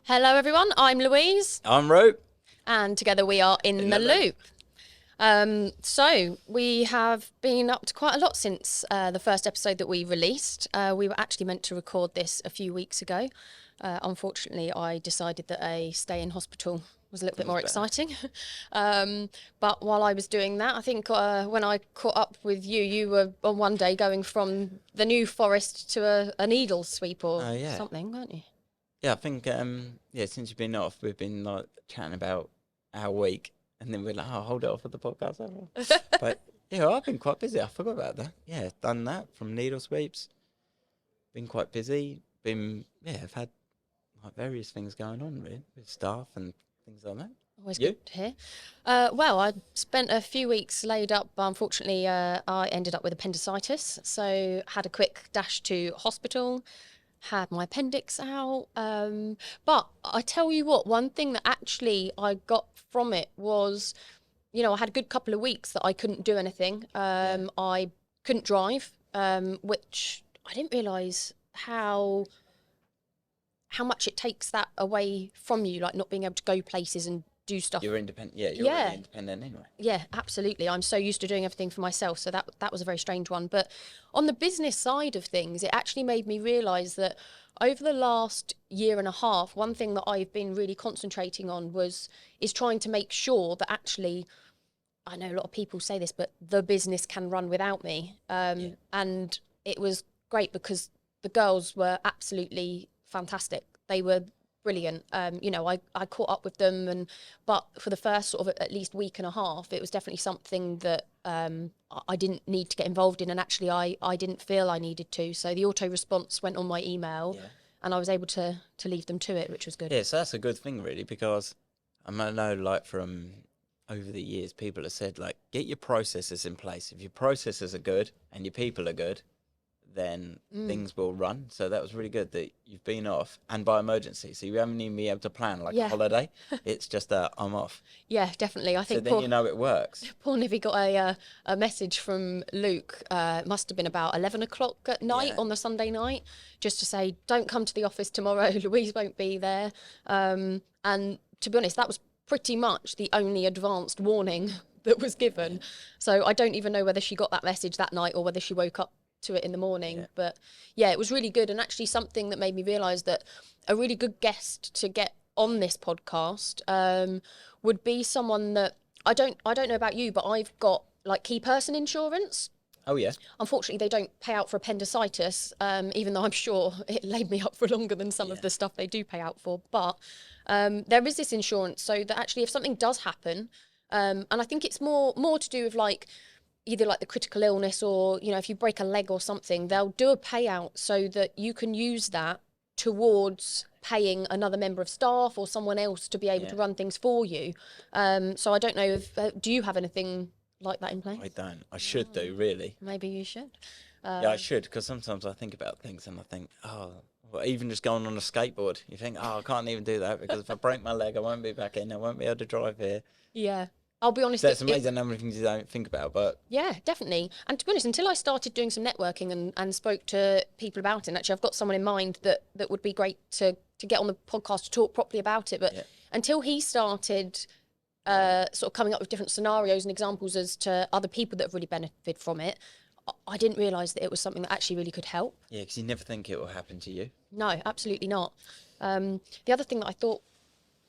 Hello everyone, I'm Louise. I'm Roup. And together we are in the Loop. So we have been up to quite a lot since the first episode that we released. We were actually meant to record this a few weeks ago. Unfortunately, I decided that a stay in hospital was a little bit more exciting. But while I was doing that, I think when I caught up with you, you were on one day going from the New Forest to a needle sweep or something, weren't you? Yeah, I think, since you've been off, we've been like chatting about our week, and then we're like, oh, hold it off for the podcast. But yeah, I've been quite busy. I forgot about that. Yeah, done that from needle sweeps. Been quite busy. I've had like various things going on really with staff and things like that. Always good to hear. Well, I spent a few weeks laid up. Unfortunately, I ended up with appendicitis, so had a quick dash to hospital. Had my appendix out. But I tell you what, one thing that actually I got from it was, I had a good couple of weeks that I couldn't do anything. I couldn't drive, which I didn't realise how much it takes that away from you, like not being able to go places and do stuff. You're independent. Yeah, you're really independent anyway. Yeah, absolutely. I'm so used to doing everything for myself. So that was a very strange one. But on the business side of things, it actually made me realise that over the last year and a half, one thing that I've been really concentrating on is trying to make sure that actually, I know a lot of people say this, but the business can run without me. And it was great because the girls were absolutely fantastic. They were brilliant. I caught up with them, but for the first sort of at least week and a half, it was definitely something that I didn't need to get involved in, and actually I didn't feel I needed to. So the auto response went on my email, and I was able to leave them to it, which was good. Yeah, so that's a good thing really, because I know like from over the years, people have said like, get your processes in place. If your processes are good and your people are good, then things will run. So that was really good that you've been off and by emergency. So you haven't even been able to plan like a holiday. It's just I'm off. Yeah, definitely. I think so then it works. Poor Nivy got a message from Luke. It must have been about 11 o'clock at night on the Sunday night, just to say, don't come to the office tomorrow. Louise won't be there. And to be honest, that was pretty much the only advanced warning that was given. So I don't even know whether she got that message that night or whether she woke up to it in the morning. But yeah, it was really good, and actually something that made me realise that a really good guest to get on this podcast would be someone that I don't know about you, but I've got like key person insurance. Oh yeah. Unfortunately, they don't pay out for appendicitis, even though I'm sure it laid me up for longer than some of the stuff they do pay out for. But there is this insurance, so that actually if something does happen, and I think it's more to do with like either like the critical illness or, if you break a leg or something, they'll do a payout so that you can use that towards paying another member of staff or someone else to be able to run things for you. So I don't know if, do you have anything like that in place? I don't. I should do, really. Maybe you should. Yeah, I should, because sometimes I think about things and I think, well, even just going on a skateboard, you think, I can't even do that because if I break my leg, I won't be back in. I won't be able to drive here. Yeah. I'll be honest. That's amazing how many things you don't think about, but yeah, definitely. And to be honest, until I started doing some networking and spoke to people about it, and actually I've got someone in mind that would be great to get on the podcast to talk properly about it. But until he started sort of coming up with different scenarios and examples as to other people that have really benefited from it, I didn't realise that it was something that actually really could help. Yeah, because you never think it will happen to you. No, absolutely not. The other thing that I thought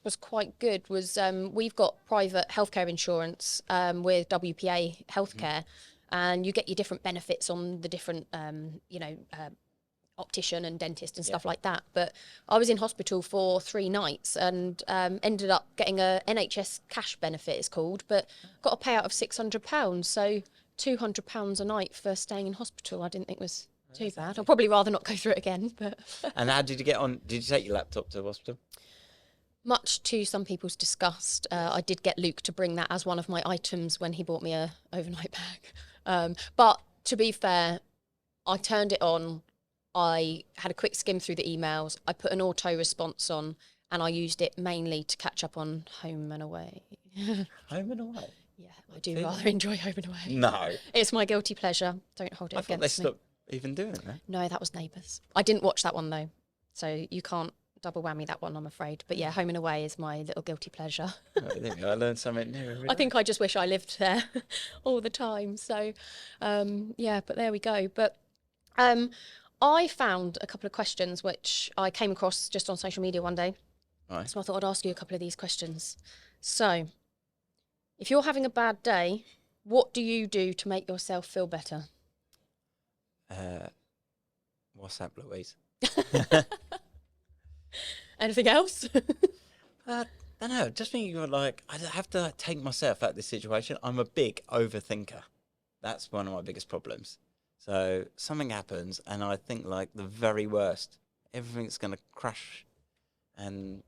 was quite good was we've got private healthcare insurance with WPA Healthcare, and you get your different benefits on the different optician and dentist and stuff like that. But I was in hospital for 3 nights and ended up getting a NHS cash benefit, it's called, but got a payout of £600, so £200 a night for staying in hospital. I didn't think was too bad. I'll probably rather not go through it again. But and how did you get on? Did you take your laptop to the hospital? Much to some people's disgust, I did get Luke to bring that as one of my items when he bought me a overnight bag. But to be fair, I turned it on, I had a quick skim through the emails, I put an auto response on, and I used it mainly to catch up on Home and Away. Home and Away? Yeah, I do rather enjoy Home and Away. No. It's my guilty pleasure. Don't hold it I against me. thought they stopped even doing that. No, that was Neighbours. I didn't watch that one though, so you can't double whammy that one, I'm afraid. But yeah, home and away is my little guilty pleasure. Oh, there we go. I learned something new every I day. think I just wish I lived there all the time. So, yeah, but there we go. But I found a couple of questions which I came across just on social media one day. Right. So I thought I'd ask you a couple of these questions. So, if you're having a bad day, what do you do to make yourself feel better? WhatsApp Louise. Anything else? I don't know. Just thinking of like, I have to take myself out of this situation. I'm a big overthinker. That's one of my biggest problems. So something happens, and I think like the very worst. Everything's gonna crash, and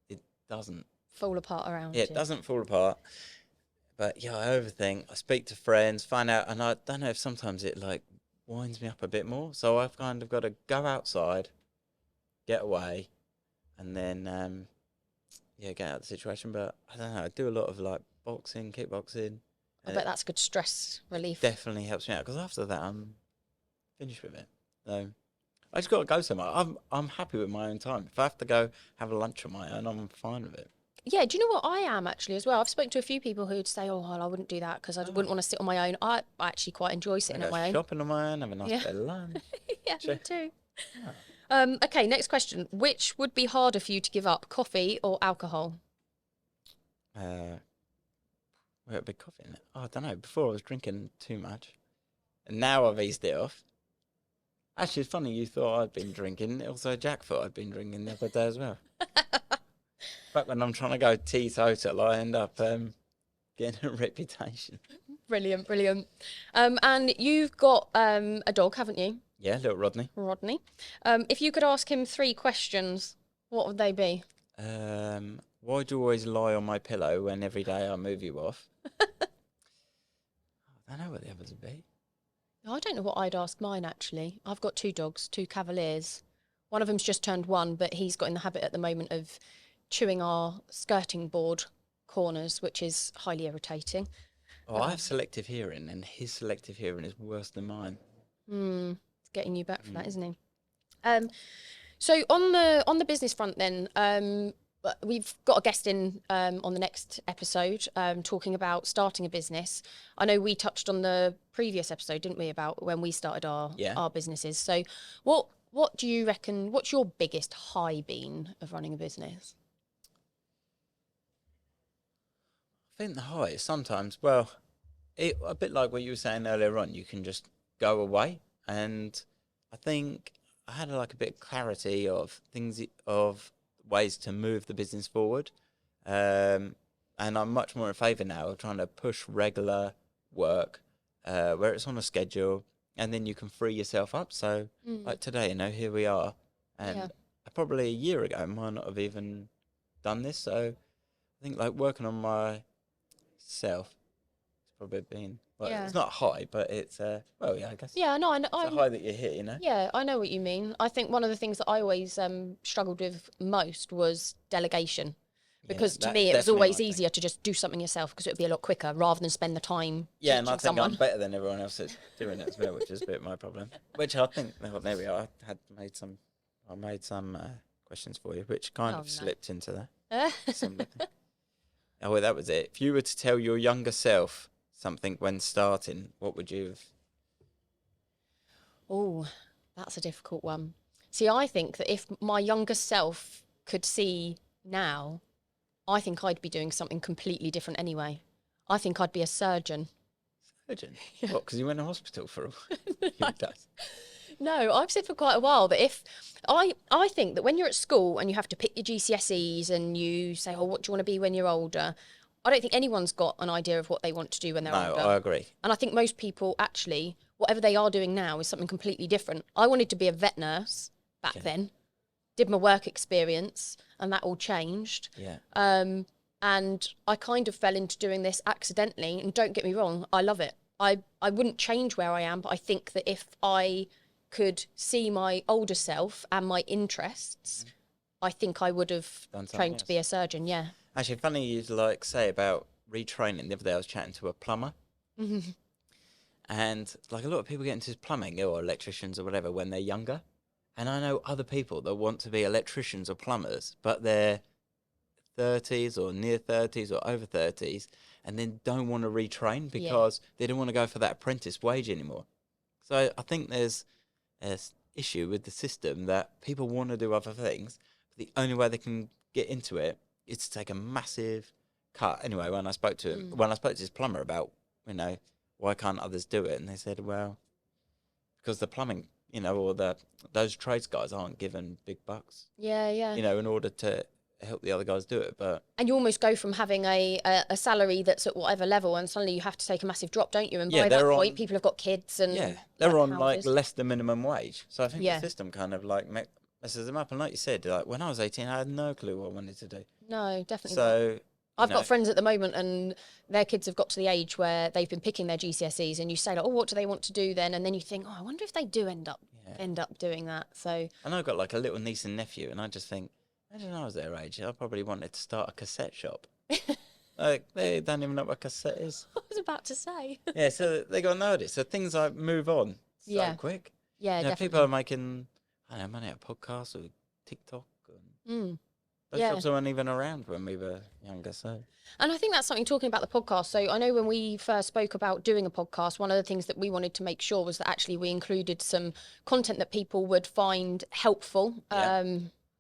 it doesn't. Fall apart around Yeah, you. it doesn't fall apart. But yeah, I overthink. I speak to friends, find out, and I don't know if sometimes it like winds me up a bit more. So I've kind of got to go outside, get away, and then yeah, get out of the situation. But I don't know. I do a lot of like boxing, kickboxing. I bet that's good stress relief. Definitely helps me out because after that I'm finished with it. So I just got to go somewhere. I'm happy with my own time. If I have to go have a lunch on my own, I'm fine with it. Yeah, do you know what I am actually as well? I've spoken to a few people who'd say, "Oh, well, I wouldn't do that because I wouldn't want to sit on my own." I actually quite enjoy sitting I at go my own. shopping on my own, have a nice Yeah. bit of lunch. Yeah, Sure. me too. Oh. Okay, next question. Which would be harder for you to give up, coffee or alcohol? Well, a big coffee in it. Oh, I don't know. Before I was drinking too much, and now I've eased it off. Actually, it's funny you thought I'd been drinking. Also, Jack thought I'd been drinking the other day as well. But when I'm trying to go teetotal, I end up getting a reputation. Brilliant, brilliant. And you've got a dog, haven't you, Yeah, little Rodney. Rodney? If you could ask him 3 questions, what would they be? Why do you always lie on my pillow when every day I move you off? I don't know what the others would be. I don't know what I'd ask mine, actually. I've got 2 dogs, 2 Cavaliers. One of them's just turned 1, but he's got in the habit at the moment of chewing our skirting board corners, which is highly irritating. Oh, I have selective hearing, and his selective hearing is worse than mine. It's getting you back for that, isn't he? So on the business front, then, we've got a guest in on the next episode talking about starting a business. I know we touched on the previous episode, didn't we, about when we started our businesses. So what do you reckon? What's your biggest high been of running a business? I think the high is sometimes, well, a bit like what you were saying earlier on, you can just go away. And I think I had like a bit of clarity of things, of ways to move the business forward. And I'm much more in favour now of trying to push regular work where it's on a schedule, and then you can free yourself up. So like today, here we are. And probably a year ago, I might not have even done this. So I think like working on myself, it's probably been, it's not high, but it's, I guess. Yeah, no, It's a high that you hit, Yeah, I know what you mean. I think one of the things that I always struggled with most was delegation. Because to me, it was always easier to just do something yourself because it would be a lot quicker rather than spend the time and teaching I think someone. I'm better than everyone else at doing it as well, which is a bit my problem. Which I think, well, there we are. I made some questions for you, which kind of slipped into that. Similar thing. Oh, well, that was it. If you were to tell your younger self something when starting, what would you have? Oh, that's a difficult one. See, I think that if my younger self could see now, I think I'd be doing something completely different anyway. I think I'd be a surgeon. Surgeon? Yeah. What, because you went to hospital for a while? No, I've said for quite a while that if I think that when you're at school and you have to pick your GCSEs and you say, oh, what do you want to be when you're older? I don't think anyone's got an idea of what they want to do when they're older. No, I agree. And I think most people actually, whatever they are doing now is something completely different. I wanted to be a vet nurse back then, did my work experience, and that all changed. Yeah. And I kind of fell into doing this accidentally. And don't get me wrong, I love it. I wouldn't change where I am, but I think that if I could see my older self and my interests, I think I would have trained to be a surgeon, yeah. Actually, funny you'd like say about retraining. The other day I was chatting to a plumber. And like a lot of people get into plumbing or electricians or whatever when they're younger. And I know other people that want to be electricians or plumbers, but they're 30s or near 30s or over 30s, and then don't want to retrain because they don't want to go for that apprentice wage anymore. So I think there's an issue with the system that people want to do other things, but the only way they can get into it is to take a massive cut. Anyway, when I spoke to this plumber about, why can't others do it, and they said, well, because the plumbing, or those trades guys aren't given big bucks. Yeah. In order to help the other guys do it. And you almost go from having a salary that's at whatever level, and suddenly you have to take a massive drop, don't you? And by that point, people have got kids and they're on houses. like less than minimum wage. So I think the system kind of like messes them up. And like you said, like when I was 18, I had no clue what I wanted to do. No, definitely so, not. I've got friends at the moment, and their kids have got to the age where they've been picking their GCSEs, and you say, like, oh, what do they want to do then? And then you think, oh, I wonder if they do end up doing that. So, and I've got like a little niece and nephew, and I just think, imagine I was their age, I probably wanted to start a cassette shop. Like they don't even know what a cassette is. I was about to say. Yeah, so they got nowadays. So things like move on so quick. Yeah, definitely. People are making money out of podcasts or TikTok. Those jobs weren't even around when we were younger, so. And I think that's something, talking about the podcast. So I know when we first spoke about doing a podcast, one of the things that we wanted to make sure was that actually we included some content that people would find helpful,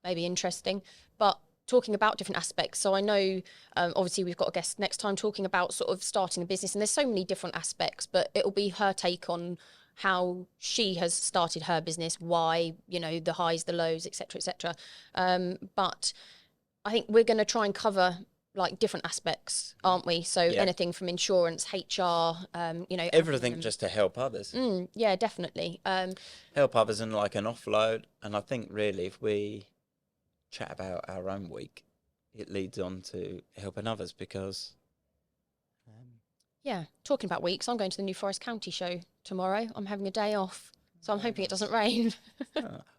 maybe interesting, but talking about different aspects. So I know, obviously we've got a guest next time talking about sort of starting a business, and there's so many different aspects, but it'll be her take on how she has started her business, why, the highs, the lows, etc., etc. But I think we're going to try and cover like different aspects, aren't we? So anything from insurance, HR, everything just to help others. Yeah, definitely. Help others and like an offload. And I think really if we chat about our own week, it leads on to helping others because... talking about weeks, I'm going to the New Forest County show tomorrow. I'm having a day off, so I'm hoping it doesn't rain.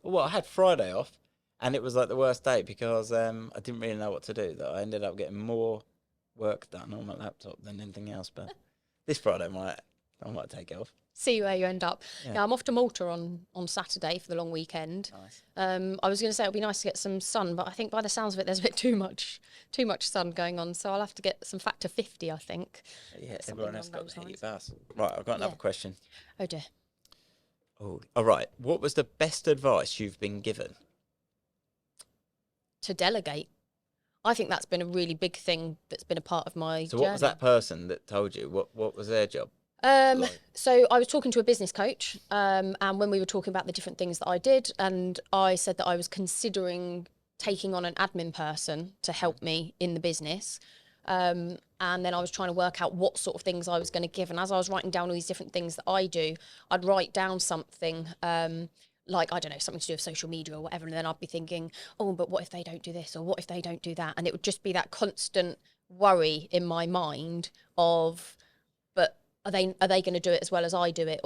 Well, I had Friday off. And it was like the worst day because I didn't really know what to do. That I ended up getting more work done on my laptop than anything else. But this Friday, I might take it off. See where you end up. Yeah, I'm off to Malta on Saturday for the long weekend. Nice. I was going to say it would be nice to get some sun, but I think by the sounds of it, there's a bit too much sun going on. So I'll have to get some factor 50, I think. Yeah, everyone else got the heat bath. Right, I've got another question. Oh dear. Oh, all right. What was the best advice you've been given? To delegate. I think that's been a really big thing that's been a part of my journey. What was that person that told you? What was their job? So I was talking to a business coach, and when we were talking about the different things that I did, and I said that I was considering taking on an admin person to help me in the business. And then I was trying to work out what sort of things I was going to give. And as I was writing down all these different things that I do, I'd write down something, like, I don't know, something to do with social media or whatever. And then I'd be thinking, oh, but what if they don't do this? Or what if they don't do that? And it would just be that constant worry in my mind of, but are they going to do it as well as I do it?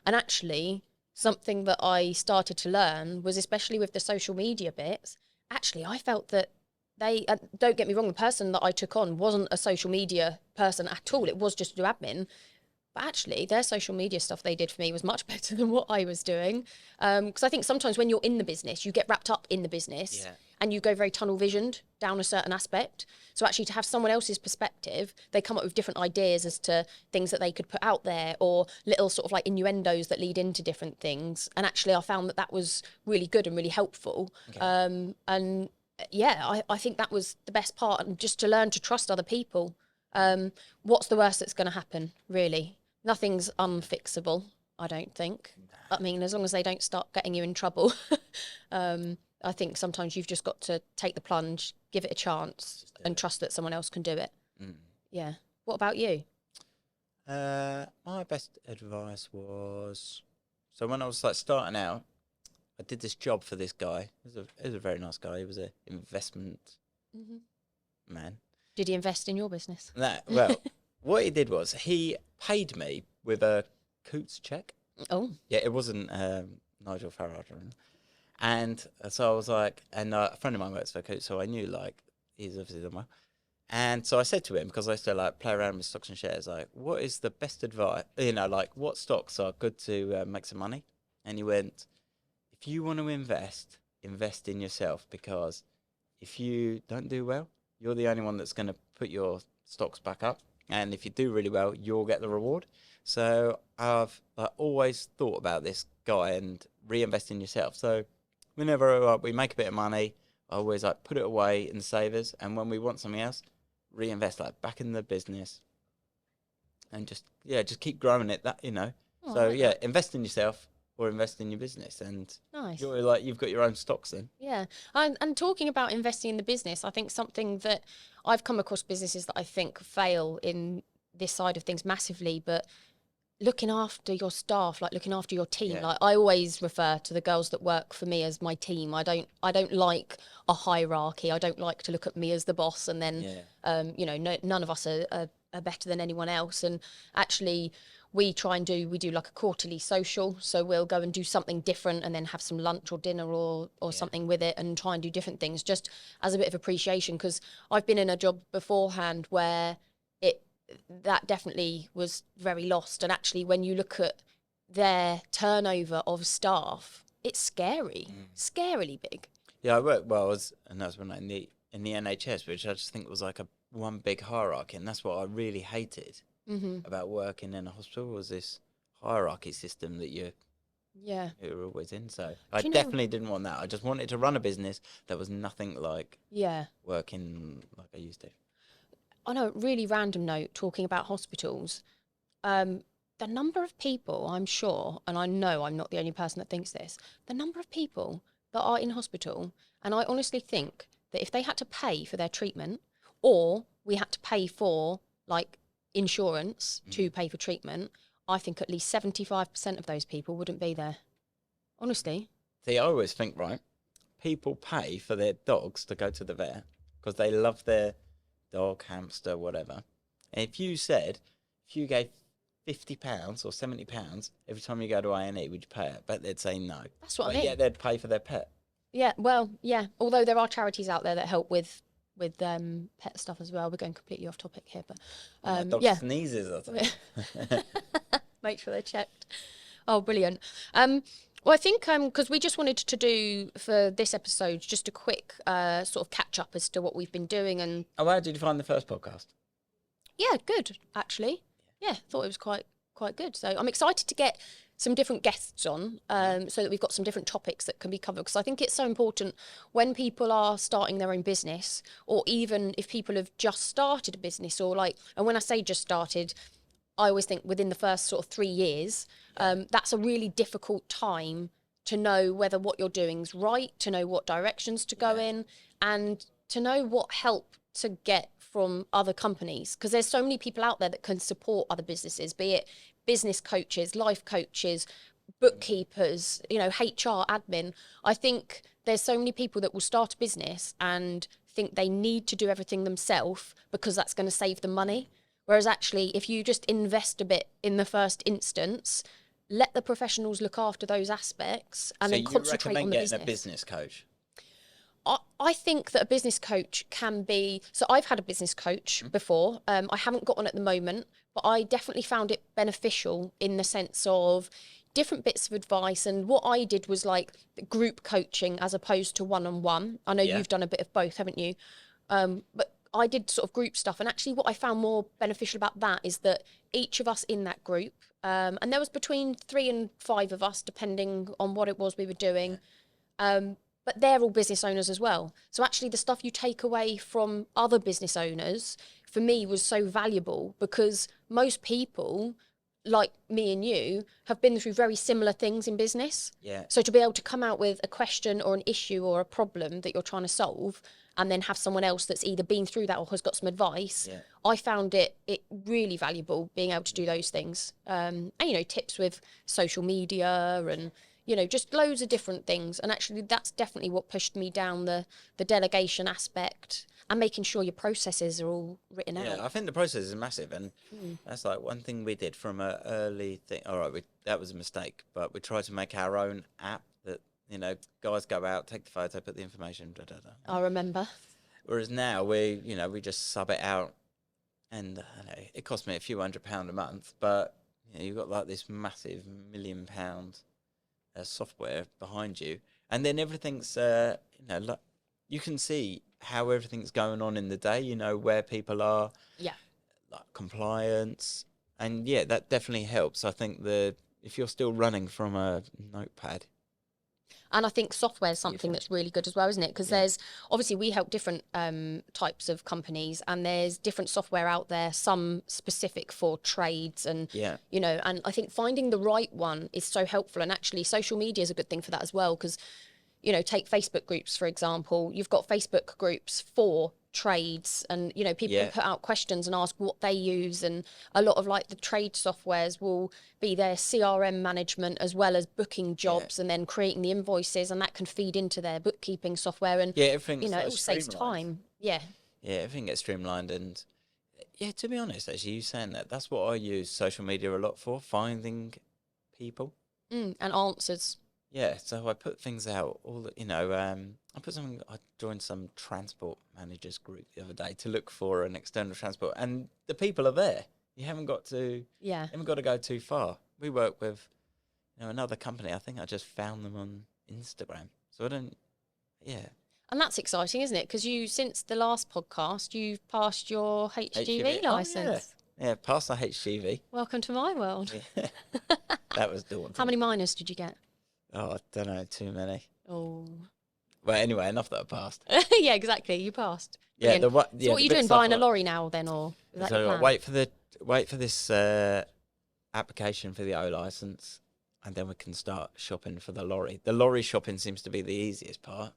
And actually something that I started to learn was, especially with the social media bits, actually I felt that don't get me wrong, the person that I took on wasn't a social media person at all. It was just to do admin. But actually, their social media stuff they did for me was much better than what I was doing. Because I think sometimes when you're in the business, you get wrapped up in the business and you go very tunnel visioned down a certain aspect. So actually to have someone else's perspective, they come up with different ideas as to things that they could put out there, or little sort of like innuendos that lead into different things. And actually I found that was really good and really helpful. Okay. I think that was the best part, and just to learn to trust other people. What's the worst that's going to happen, really? Nothing's unfixable, I don't think. I mean, as long as they don't start getting you in trouble. I think sometimes you've just got to take the plunge, give it a chance, and trust that someone else can do it. Yeah. What about you? My best advice was, so when I was like starting out, I did this job for this guy. He was a very nice guy. He was an investment man. Did he invest in your business? No, well, what he did was he paid me with a Coots check. Oh. Yeah, it wasn't Nigel Farage. And so I was like, and a friend of mine works for Coots, so I knew like he's obviously done well. And so I said to him, because I used to like play around with stocks and shares, like, what is the best advice? Like what stocks are good to make some money? And he went, if if you want to invest in yourself, because if you don't do well, you're the only one that's going to put your stocks back up. And if you do really well, you'll get the reward. So I've always thought about this guy and reinvest in yourself. So whenever we make a bit of money, I always like put it away in savers. And when we want something else, reinvest like back in the business. And just keep growing it. Oh, I So like that. invest in yourself or invest in your business, and Nice. you've got your own stocks then. Yeah. And talking about investing in the business, I think something that I've come across businesses that I think fail in this side of things massively, but looking after your staff, like looking after your team. Yeah. Like I always refer to the girls that work for me as my team. I don't like a hierarchy. I don't like to look at me as the boss and then none of us are better than anyone else. And actually we do like a quarterly social, so we'll go and do something different and then have some lunch or dinner or something with it and try and do different things just as a bit of appreciation, because I've been in a job beforehand where that definitely was very lost. And actually when you look at their turnover of staff, it's scarily big. Yeah, I worked well. And that was when in the NHS, which I just think was like one big hierarchy, and that's what I really hated about working in a hospital, was this hierarchy system that you're always in. So I definitely didn't want that. I just wanted to run a business that was nothing like working like I used to. On a really random note, talking about hospitals, the number of people, I'm sure, and I know I'm not the only person that thinks this, the number of people that are in hospital, and I honestly think that if they had to pay for their treatment, or we had to pay for like insurance to pay for treatment, I think at least 75% of those people wouldn't be there. Honestly. See, I always think, right, people pay for their dogs to go to the vet because they love their dog, hamster, whatever. And if you gave £50 or £70 every time you go to A&E, would you pay it? But they'd say no. That's what I mean. Yeah, they'd pay for their pet. Yeah, well, yeah. Although there are charities out there that help with pet stuff as well. We're going completely off topic here, but My dog sneezes. I think. Make sure they're checked. Oh, brilliant. Well, I think because we just wanted to do for this episode just a quick sort of catch up as to what we've been doing. And how did you find the first podcast? Yeah, good actually. Yeah, thought it was quite good. So I'm excited to get some different guests on, so that we've got some different topics that can be covered, because I think it's so important when people are starting their own business, or even if people have just started a business, or and when I say just started, I always think within the first sort of 3 years, that's a really difficult time to know whether what you're doing is right, to know what directions to go in, and to know what help to get from other companies, because there's so many people out there that can support other businesses, be it business coaches, life coaches, bookkeepers, HR, admin. I think there's so many people that will start a business and think they need to do everything themselves because that's going to save them money. Whereas actually, if you just invest a bit in the first instance, let the professionals look after those aspects and then concentrate on the business. So you recommend getting a business coach? I think that a business coach can be... So I've had a business coach before. I haven't got one at the moment, but I definitely found it beneficial in the sense of different bits of advice. And what I did was like group coaching as opposed to one-on-one. I know you've done a bit of both, haven't you? But I did sort of group stuff. And actually what I found more beneficial about that is that each of us in that group, and there was between 3 and 5 of us, depending on what it was we were doing, but they're all business owners as well. So actually the stuff you take away from other business owners, for me, was so valuable, because most people, like me and you, have been through very similar things in business. Yeah. So to be able to come out with a question or an issue or a problem that you're trying to solve, and then have someone else that's either been through that or has got some advice, I found it really valuable being able to do those things. And, tips with social media and... just loads of different things. And actually that's definitely what pushed me down the delegation aspect and making sure your processes are all written out. Yeah, I think the process is massive. And that's like one thing we did from an early thing. All right, that was a mistake, but we tried to make our own app that, guys go out, take the photo, put the information, I remember. Whereas now we just sub it out, and it cost me a few £100 a month, but you've got like this massive £1 million software behind you, and then everything's like, you can see how everything's going on in the day. You know where people are, Yeah. like compliance, and yeah, that definitely helps. I think if you're still running from a notepad. And I think software is something that's really good as well, isn't it? Because there's obviously we help different types of companies, and there's different software out there, some specific for trades, and you know, and I think finding the right one is so helpful. And actually, social media is a good thing for that as well, because you know, take Facebook groups for example. You've got Facebook groups for trades, and you know, people can put out questions and ask what they use, and a lot of like the trade softwares will be their CRM management as well as booking jobs and then creating the invoices, and that can feed into their bookkeeping software, and everything's, you know, like, it all saves time. Yeah, everything gets streamlined. And yeah, to be honest, actually, you saying that's what I use social media a lot for, finding people. and answers. Yeah, so I put things out, I joined some transport managers group the other day to look for an external transport, and the people are there. You haven't got to go too far. We work with, another company. I think I just found them on Instagram. So And that's exciting, isn't it? Because since the last podcast, you've passed your HGV license. Yeah, passed the HGV. Welcome to my world. Yeah. That was daunting. How many minors did you get? Oh, I don't know, too many. Oh. Well, anyway, enough that I passed. Yeah, exactly. You passed. Yeah, so what are you doing? Buying a lorry now, then, or is that your plan? Wait for this application for the O license, and then we can start shopping for the lorry. The lorry shopping seems to be the easiest part.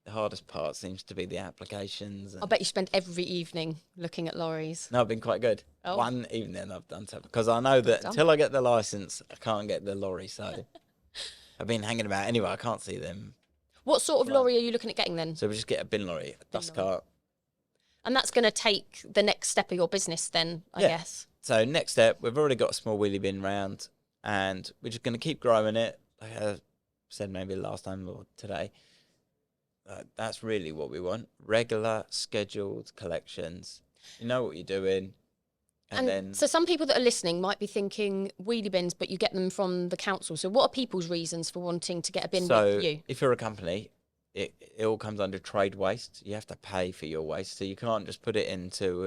The hardest part seems to be the applications. I bet you spend every evening looking at lorries. No, I've been quite good. Oh. One evening I've done something, because I know that until I get the license, I can't get the lorry. So I've been hanging about anyway. I can't see them. What sort of lorry are you looking at getting then? So we just get a bin lorry, a dust cart. And that's going to take the next step of your business then, I guess. So next step, we've already got a small wheelie bin round, and we're just going to keep growing it. Like I said maybe last time or today, that's really what we want. Regular, scheduled collections. You know what you're doing. And then, so some people that are listening might be thinking wheelie bins, but you get them from the council. So what are people's reasons for wanting to get a bin with you? If you're a company, it all comes under trade waste. You have to pay for your waste. So you can't just put it into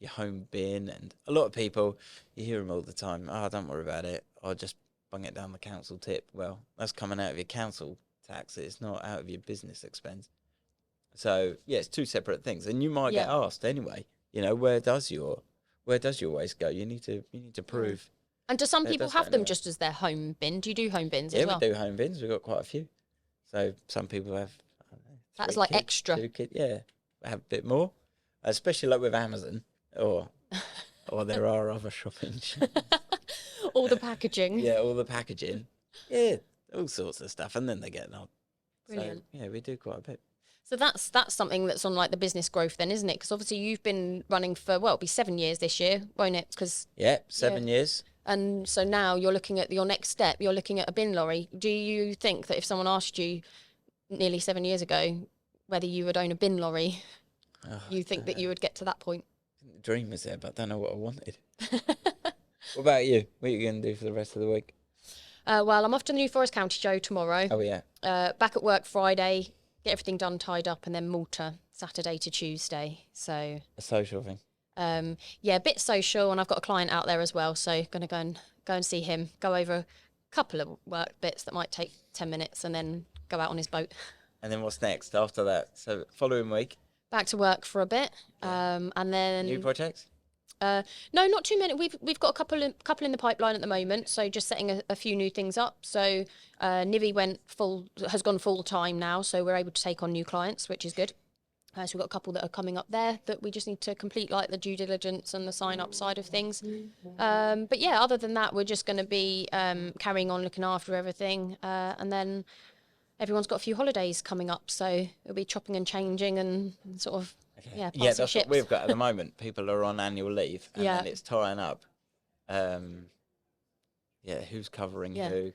your home bin. And a lot of people, you hear them all the time, oh, don't worry about it. I'll just bung it down the council tip. Well, that's coming out of your council tax. It's not out of your business expense. So, yeah, it's two separate things. And you might get asked anyway, where does your waste go? You need to prove. And do some people have them just as their home bin? Do you do home bins as well? Yeah, we do home bins. We've got quite a few. So some people have, I don't know, that's like kids, extra. 2 kids, have a bit more, especially like with Amazon or there are other shopping shops. All the packaging. Yeah, all the packaging. Yeah, all sorts of stuff, and then they get an odd. Brilliant. So, yeah, we do quite a bit. So that's something that's on like the business growth then, isn't it? Because obviously you've been running for, it'll be 7 years this year, won't it? 7 years. And so now you're looking at your next step, you're looking at a bin lorry. Do you think that if someone asked you nearly 7 years ago whether you would own a bin lorry, you think that you would get to that point? The dream was there, but I don't know what I wanted. What about you? What are you going to do for the rest of the week? Well, I'm off to the New Forest County show tomorrow. Oh, yeah. Back at work Friday, get everything done, tied up, and then Malta, Saturday to Tuesday. So a social thing. A bit social, and I've got a client out there as well, so going to go and see him, go over a couple of work bits that might take 10 minutes, and then go out on his boat. And then what's next after that? So following week? Back to work for a bit, and then new projects. No, not too many. We've got a couple in the pipeline at the moment, so just setting a few new things up. So Nivi has gone full time now, so we're able to take on new clients, which is good. So we've got a couple that are coming up there that we just need to complete, like the due diligence and the sign-up side of things. But yeah, other than that, we're just going to be carrying on looking after everything. And then everyone's got a few holidays coming up, so it'll be chopping and changing and sort of, that's ships. What we've got at the moment. People are on annual leave, and then it's tying up. Who's covering who?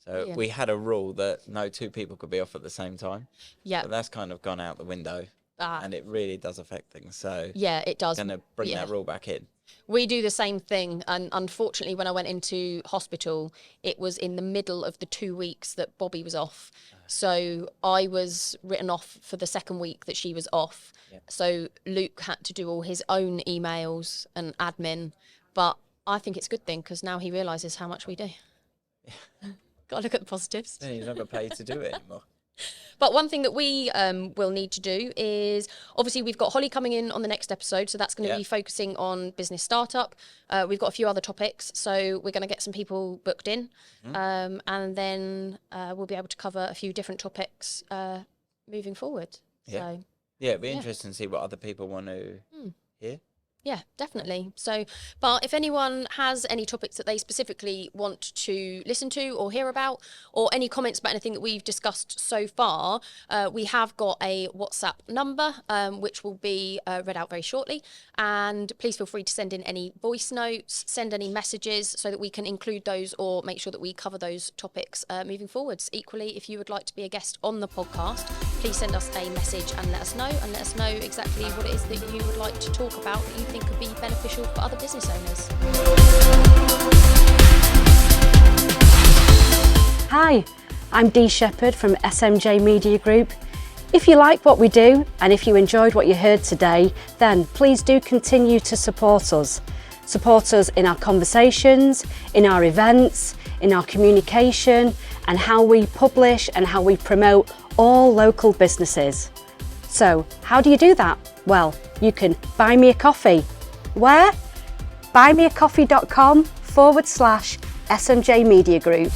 So we had a rule that no two people could be off at the same time. Yeah. But that's kind of gone out the window. And it really does affect things. So yeah, it does. Going to bring that rule back in. We do the same thing, and unfortunately when I went into hospital, it was in the middle of the 2 weeks that Bobby was off. So I was written off for the second week that she was off. So Luke had to do all his own emails and admin, but I think it's a good thing because now he realises how much we do. Got to look at the positives. Then he's not got paid to do it anymore. But one thing that we will need to do is, obviously we've got Holly coming in on the next episode, so that's going to be focusing on business startup. We've got a few other topics, so we're going to get some people booked in, and then we'll be able to cover a few different topics moving forward. Yeah, So, it'd be interesting to see what other people want to hear. Yeah, definitely. So, but if anyone has any topics that they specifically want to listen to or hear about, or any comments about anything that we've discussed so far, we have got a WhatsApp number, which will be read out very shortly. And please feel free to send in any voice notes, send any messages so that we can include those or make sure that we cover those topics moving forwards. Equally, if you would like to be a guest on the podcast, please send us a message and let us know exactly what it is that you would like to talk about that you think could be beneficial for other business owners. Hi, I'm Dee Shepherd from SMJ Media Group. If you like what we do and if you enjoyed what you heard today, then please do continue to support us. Support us in our conversations, in our events, in our communication, and how we publish and how we promote all local businesses. So, how do you do that? Well, you can buy me a coffee. Where? buymeacoffee.com/SMJ Media Group.